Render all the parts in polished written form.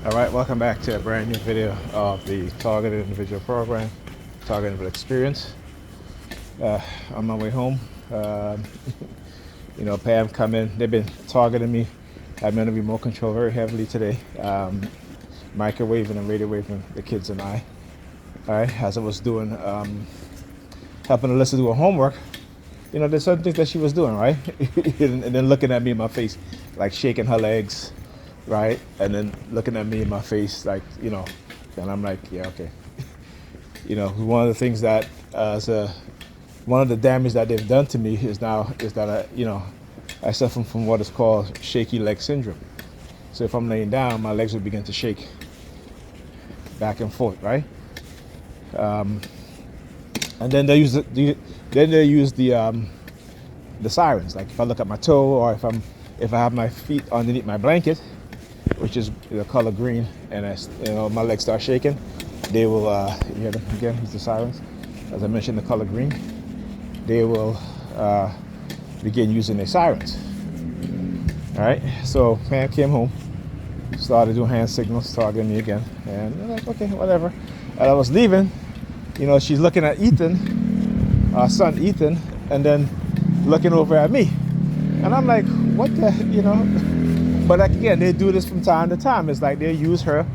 All right, welcome back to a brand new video of the Targeted Individual Program, Targeted Individual Experience. On my way home, Pam come in. They've been targeting me. I've been under remote control very heavily today, microwaving and radio waving the kids and I. All right, as I was doing, helping Alyssa do her homework, there's certain things that she was doing, right? And then looking at me in my face, like shaking her legs, right? And then looking at me in my face, like, and I'm like, yeah, okay. One of the things that, one of the damage that they've done to me is that I suffer from what is called shaky leg syndrome. So if I'm laying down, my legs will begin to shake back and forth, right? And then they use the sirens. Like if I look at my toe, or if I have my feet underneath my blanket, which is the color green, and my legs start shaking, they will you hear them again. Use the sirens. As I mentioned, the color green, they will begin using their sirens. All right. So Pam came home, started doing hand signals, targeting me again, and I'm like, okay, whatever. And I was leaving. She's looking at Ethan, our son Ethan, and then looking over at me. And I'm like, what the, But like, again, they do this from time to time. It's like they use her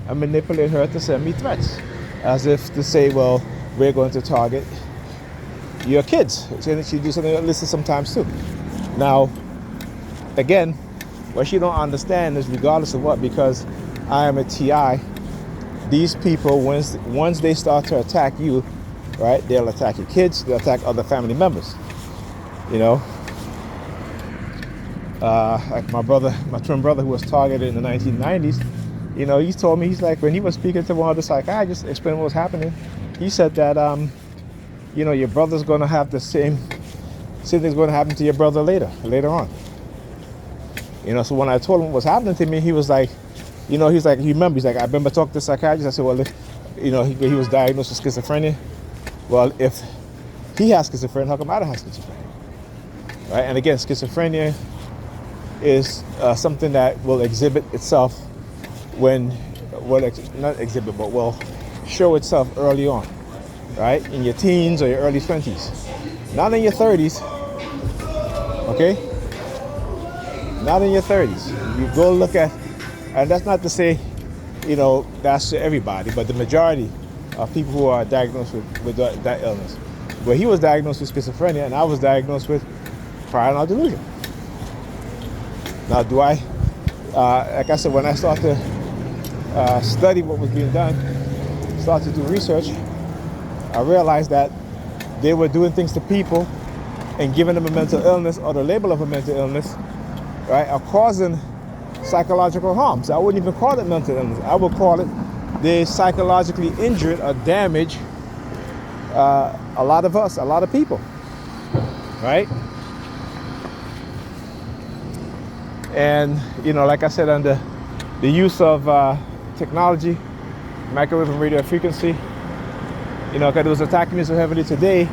and manipulate her to send me threats. As if to say, well, we're going to target your kids. So she do something like this sometimes too. Now, again, what she don't understand is regardless of what, because I am a TI, these people, once they start to attack you, right, they'll attack your kids, they'll attack other family members. Like my twin brother who was targeted in the 1990s, he told me, he's like, when he was speaking to one of the psychiatrists, explaining what was happening, he said that, your brother's going to have the same thing's going to happen to your brother later on. So when I told him what was happening to me, he was like, he remember, I remember talking to the psychiatrist. I said, well, he was diagnosed with schizophrenia. Well, if he has schizophrenia, how come I don't have schizophrenia? Right? And again, schizophrenia is something that will exhibit itself not exhibit, but will show itself early on, right? In your teens or your early 20s. Not in your 30s, okay? Not in your 30s. You go look at, and that's not to say, that's to everybody, but the majority of people who are diagnosed with that illness. But he was diagnosed with schizophrenia, and I was diagnosed with paranoid delusion. Now, do I, like I said, when I started to study what was being done, started to do research, I realized that they were doing things to people and giving them a mental illness or the label of a mental illness, right, are causing psychological harm. So I wouldn't even call it mental illness. I would call it they psychologically injured or damaged a lot of people, right? And, like I said, under the use of technology, microwave and radio frequency, because it was attacking me so heavily today,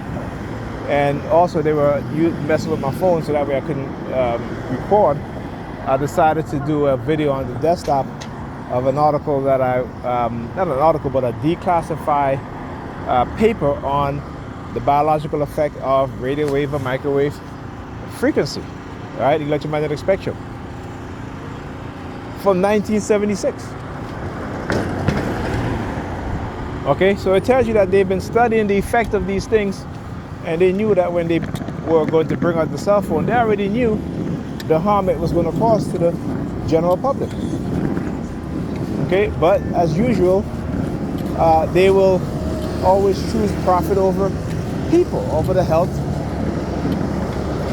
and also they were messing with my phone so that way I couldn't record. I decided to do a video on the desktop of an article that not an article, but a declassified paper on the biological effect of radio wave and microwave frequency, right? Electromagnetic spectrum. From 1976. Okay, so it tells you that they've been studying the effect of these things, and they knew that when they were going to bring out the cell phone, they already knew the harm it was going to cause to the general public. Okay, but as usual, they will always choose profit over people, over the health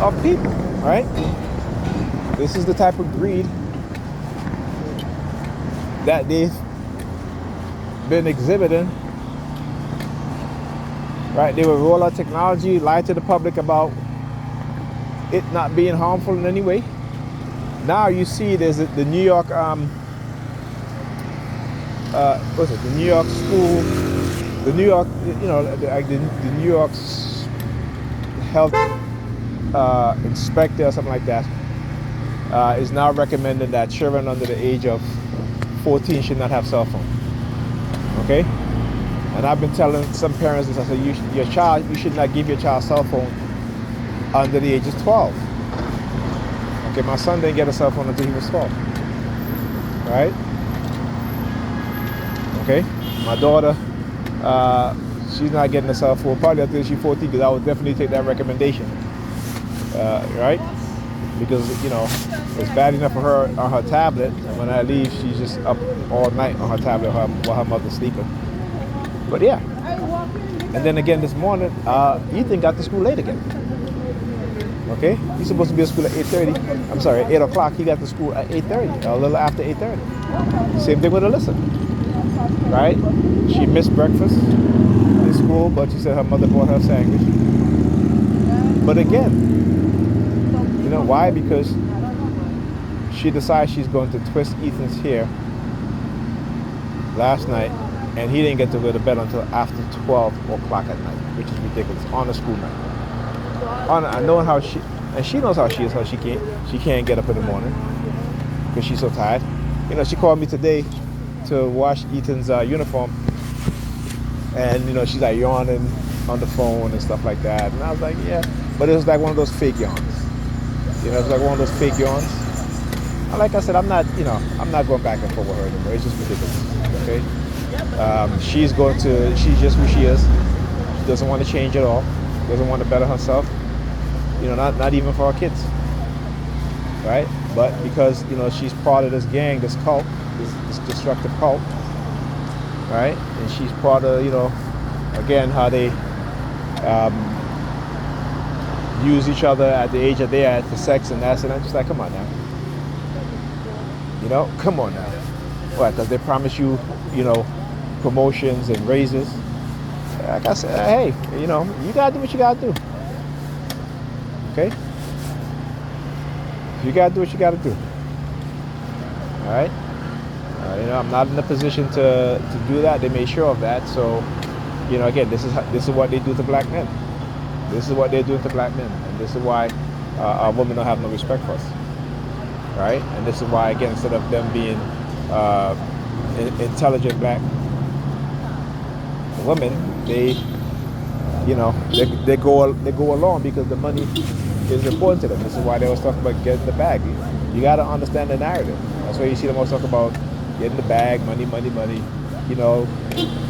of people, right? This is the type of greed that they've been exhibiting, right? They will roll out technology, lie to the public about it not being harmful in any way. Now you see there's the New York, what's it? The New York school, the New York, the New York's health inspector or something like that is now recommending that children under the age of 14 should not have cell phone. Okay? And I've been telling some parents this. I said, you should not give your child a cell phone under the age of 12. Okay, my son didn't get a cell phone until he was 12. Right? Okay? My daughter, she's not getting a cell phone probably until she's 14, because I would definitely take that recommendation. Right? Because, it's bad enough for her on her tablet, and when I leave, she's just up all night on her tablet while her mother's sleeping. But yeah. And then again this morning, Ethan got to school late again. Okay? He's supposed to be at school at 8:30. I'm sorry, 8 o'clock. He got to school at 8:30, a little after 8:30. Same thing with Alyssa. Right? She missed breakfast in school, but she said her mother bought her a sandwich. But again, why? Because she decides she's going to twist Ethan's hair last night, and he didn't get to go to bed until after 12 o'clock at night, which is ridiculous, on a school night. I know how she knows how she is, how she can't get up in the morning because she's so tired. She called me today to wash Ethan's uniform, and she's like yawning on the phone and stuff like that, and I was like, yeah, but it was like one of those fake yawns. It's like one of those fake yawns. And like I said, I'm not going back and forth with her anymore. It's just ridiculous. Okay. She's just who she is. She doesn't want to change at all. Doesn't want to better herself. Not even for her kids. Right? But because she's part of this gang, this cult, this destructive cult. Right? And she's part of again how they use each other at the age that they're at for sex and that, and I'm just like, come on now. Come on now. What? Because they promise you, promotions and raises. Like I said, hey, you gotta do what you gotta do. Okay? You gotta do what you gotta do. All right? I'm not in a position to do that. They made sure of that. So, again, this is what they do to black men. This is what they're doing to black men, and this is why our women don't have no respect for us. Right? And this is why, again, instead of them being intelligent black women, they go along because the money is important to them. This is why they always talk about getting the bag. You got to understand the narrative. That's why you see them always talk about getting the bag, money.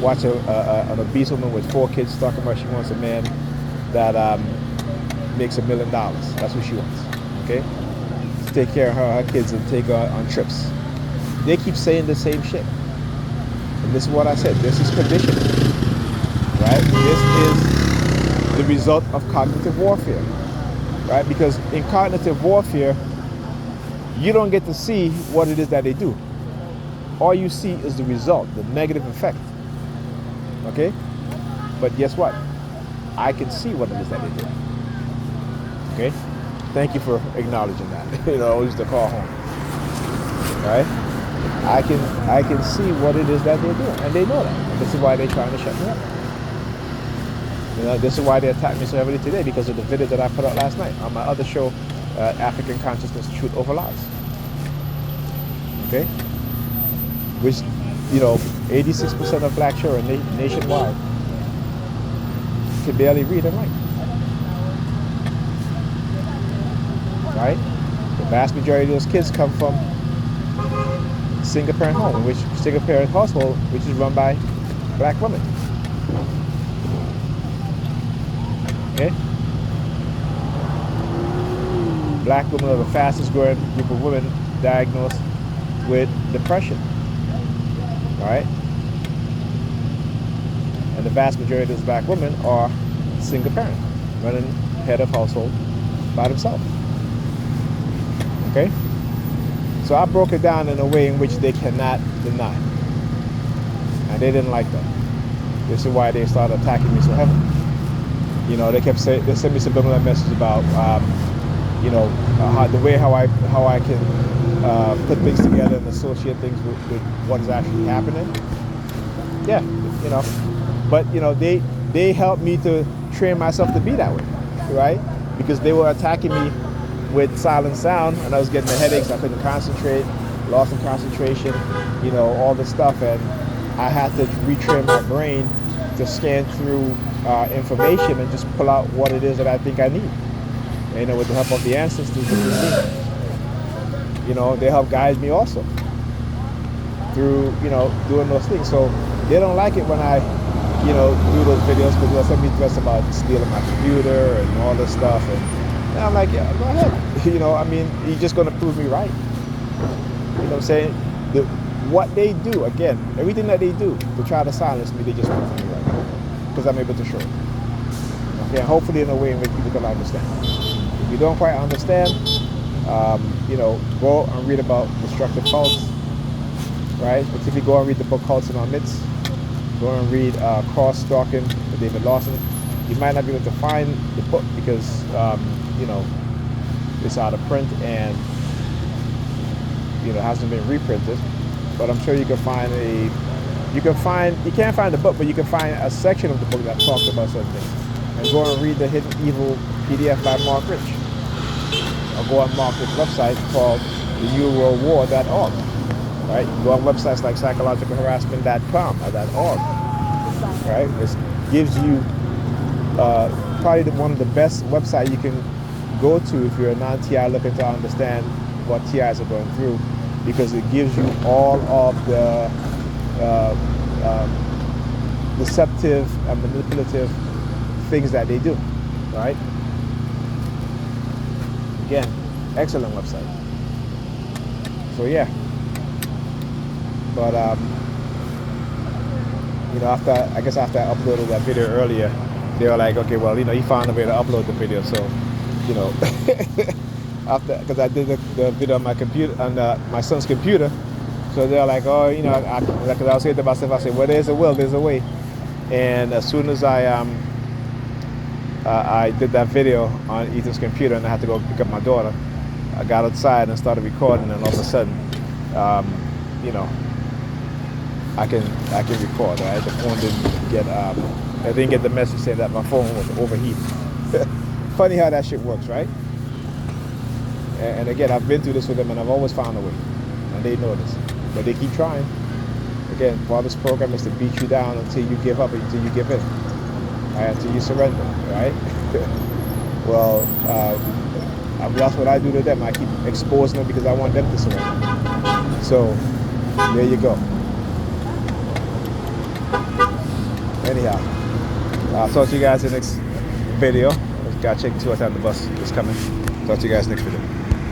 Watch an obese woman with 4 kids talking about she wants a man that makes $1 million. That's what she wants. Okay. Take care of her kids and take her on trips. They keep saying the same shit. And this is what I said. This is conditioning. Right? This is the result of cognitive warfare. Right? Because in cognitive warfare, you don't get to see what it is that they do. All you see is the result, the negative effect. Okay? But guess what? I can see what it is that they do. Okay? Thank you for acknowledging that. Always the call home. Right? I can see what it is that they're doing, and they know that. And this is why they're trying to shut me up. This is why they attacked me so heavily today, because of the video that I put out last night on my other show, African Consciousness, Truth Over Lies. Okay? Which, 86% of black children nationwide can barely read and write. Right? The vast majority of those kids come from single-parent home, single-parent household, which is run by black women. Okay? Black women are the fastest growing group of women diagnosed with depression. Right? And the vast majority of those black women are single-parent, running head of household by themselves. Okay? So I broke it down in a way in which they cannot deny. And they didn't like that. This is why they started attacking me so heavily. They kept saying, they sent me subliminal messages about, how I can put things together and associate things with what is actually happening. Yeah, But, they helped me to train myself to be that way, right? Because they were attacking me with silent sound, and I was getting the headaches. I couldn't concentrate. loss of concentration, all this stuff, and I had to retrain my brain to scan through information and just pull out what it is that I think I need. And, with the help of the ancestors, they help guide me also through, doing those things. So they don't like it when I, do those videos because they'll send me threats about stealing my computer and all this stuff. And I'm like, yeah, go ahead. You're just going to prove me right. You know what I'm saying? What they do, again, everything that they do to try to silence me, they just prove me right. Because I'm able to show it. Okay, and hopefully in a way in which people can understand. If you don't quite understand, go and read about destructive cults, right? Particularly go and read the book Cults in Our Midst. Go and read Cross-Stalking by David Lawson. You might not be able to find the book because, it's out of print and, it hasn't been reprinted. But I'm sure you can find you can't find the book, but you can find a section of the book that talks about certain things. And go and read the Hidden Evil PDF by Mark Rich. Or go on Mark Rich's website called thenewworldwar.org. Right? Go on websites like psychologicalharassment.com or .org. Right? It gives you probably one of the best websites you can go to if you're a non-TI looking to understand what TIs are going through, because it gives you all of the deceptive and manipulative things that they do, right? Again, excellent website. So yeah, but after I uploaded that video earlier, they were like, okay, well, you found a way to upload the video, so after, because I did the video on my computer, on my son's computer, so they're like, oh, because I was saying to myself, I said, well, there's a will, there's a way. And as soon as I did that video on Ethan's computer and I had to go pick up my daughter, I got outside and started recording, and all of a sudden, I can record. Right? The phone I didn't get the message saying that my phone was overheating. Funny how that shit works, right? And again, I've been through this with them, and I've always found a way, and they know this, but they keep trying. Again, part of this program is to beat you down until you give up, until you give in, right? Until you surrender, right? Well, that's what I do to them. I keep exposing them because I want them to surrender. So there you go. Anyhow, I'll talk to you guys in the next video. Gotta check and see what time the bus is coming. Talk to you guys next video.